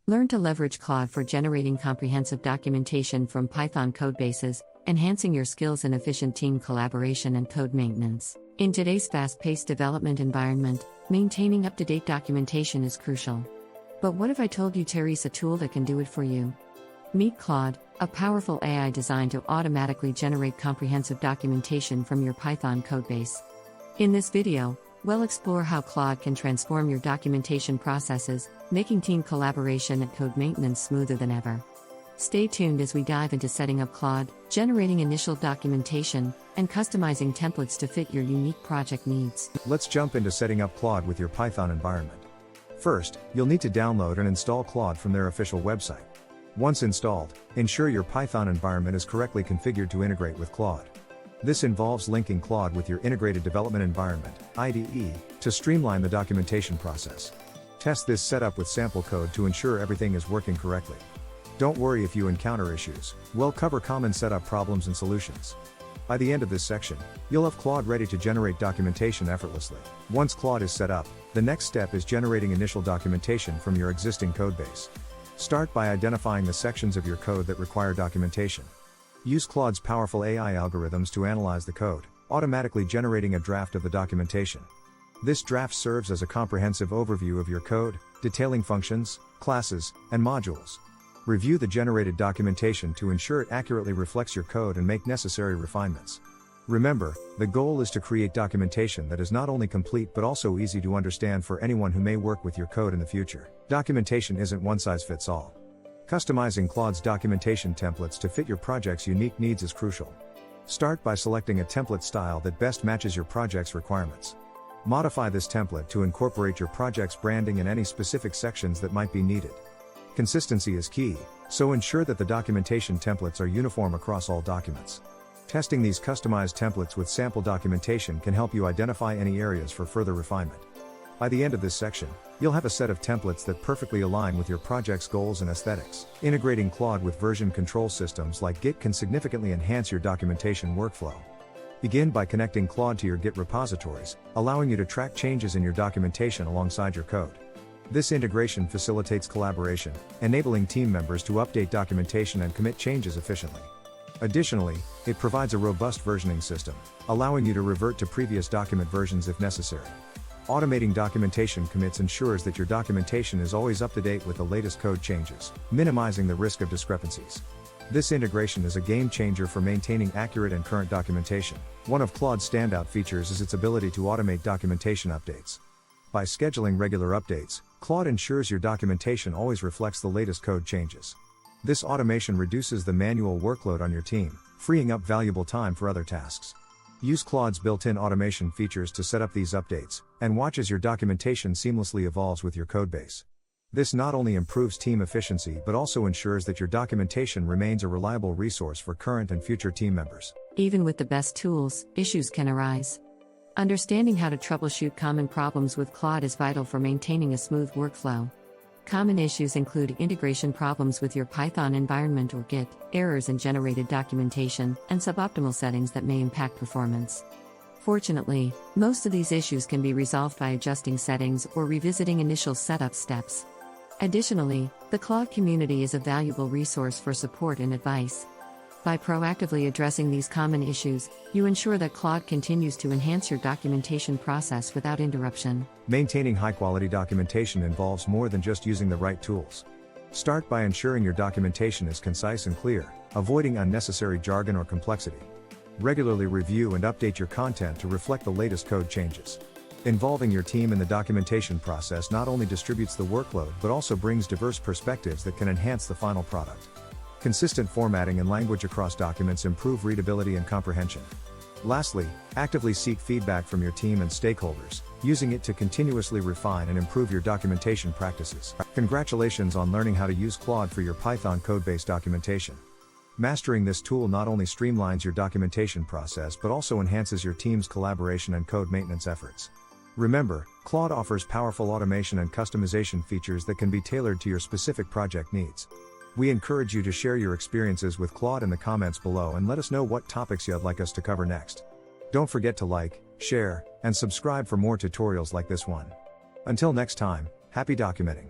Learn to leverage Claude for generating comprehensive documentation from Python codebases, enhancing your skills in efficient team collaboration and code maintenance. In today's fast-paced development environment, maintaining up-to-date documentation is crucial. But what if I told you There's a tool that can do it for you? Meet Claude, a powerful AI designed to automatically generate comprehensive documentation from your Python codebase. In this video, we'll explore how Claude can transform your documentation processes, making team collaboration and code maintenance smoother than ever. Stay tuned as we dive into setting up Claude, generating initial documentation, and customizing templates to fit your unique project needs. Let's jump into setting up Claude with your Python environment. First, you'll need to download and install Claude from their official website. Once installed, ensure your Python environment is correctly configured to integrate with Claude. This involves linking Claude with your Integrated Development Environment (IDE) to streamline the documentation process. Test this setup with sample code to ensure everything is working correctly. Don't worry if you encounter issues, we'll cover common setup problems and solutions. By the end of this section, you'll have Claude ready to generate documentation effortlessly. Once Claude is set up, the next step is generating initial documentation from your existing codebase. Start by identifying the sections of your code that require documentation. Use Claude's powerful AI algorithms to analyze the code, automatically generating a draft of the documentation. This draft serves as a comprehensive overview of your code, detailing functions, classes, and modules. Review the generated documentation to ensure it accurately reflects your code and make necessary refinements. Remember, the goal is to create documentation that is not only complete but also easy to understand for anyone who may work with your code in the future. Documentation isn't one-size-fits-all. Customizing Claude's documentation templates to fit your project's unique needs is crucial. Start by selecting a template style that best matches your project's requirements. Modify this template to incorporate your project's branding and any specific sections that might be needed. Consistency is key, so ensure that the documentation templates are uniform across all documents. Testing these customized templates with sample documentation can help you identify any areas for further refinement. By the end of this section, you'll have a set of templates that perfectly align with your project's goals and aesthetics. Integrating Claude with version control systems like Git can significantly enhance your documentation workflow. Begin by connecting Claude to your Git repositories, allowing you to track changes in your documentation alongside your code. This integration facilitates collaboration, enabling team members to update documentation and commit changes efficiently. Additionally, it provides a robust versioning system, allowing you to revert to previous document versions if necessary. Automating documentation commits ensures that your documentation is always up to date with the latest code changes, minimizing the risk of discrepancies. This integration is a game changer for maintaining accurate and current documentation. One of Claude's standout features is its ability to automate documentation updates. By scheduling regular updates, Claude ensures your documentation always reflects the latest code changes. This automation reduces the manual workload on your team, freeing up valuable time for other tasks. Use Claude's built-in automation features to set up these updates, and watch as your documentation seamlessly evolves with your codebase. This not only improves team efficiency but also ensures that your documentation remains a reliable resource for current and future team members. Even with the best tools, issues can arise. Understanding how to troubleshoot common problems with Claude is vital for maintaining a smooth workflow. Common issues include integration problems with your Python environment or Git, errors in generated documentation, and suboptimal settings that may impact performance. Fortunately, most of these issues can be resolved by adjusting settings or revisiting initial setup steps. Additionally, the Claude community is a valuable resource for support and advice. By proactively addressing these common issues, you ensure that Claude continues to enhance your documentation process without interruption. Maintaining high-quality documentation involves more than just using the right tools. Start by ensuring your documentation is concise and clear, avoiding unnecessary jargon or complexity. Regularly review and update your content to reflect the latest code changes. Involving your team in the documentation process not only distributes the workload but also brings diverse perspectives that can enhance the final product. Consistent formatting and language across documents improve readability and comprehension. Lastly, actively seek feedback from your team and stakeholders, using it to continuously refine and improve your documentation practices. Congratulations on learning how to use Claude for your Python codebase documentation. Mastering this tool not only streamlines your documentation process but also enhances your team's collaboration and code maintenance efforts. Remember, Claude offers powerful automation and customization features that can be tailored to your specific project needs. We encourage you to share your experiences with Claude in the comments below and let us know what topics you'd like us to cover next. Don't forget to like, share, and subscribe for more tutorials like this one. Until next time, happy documenting.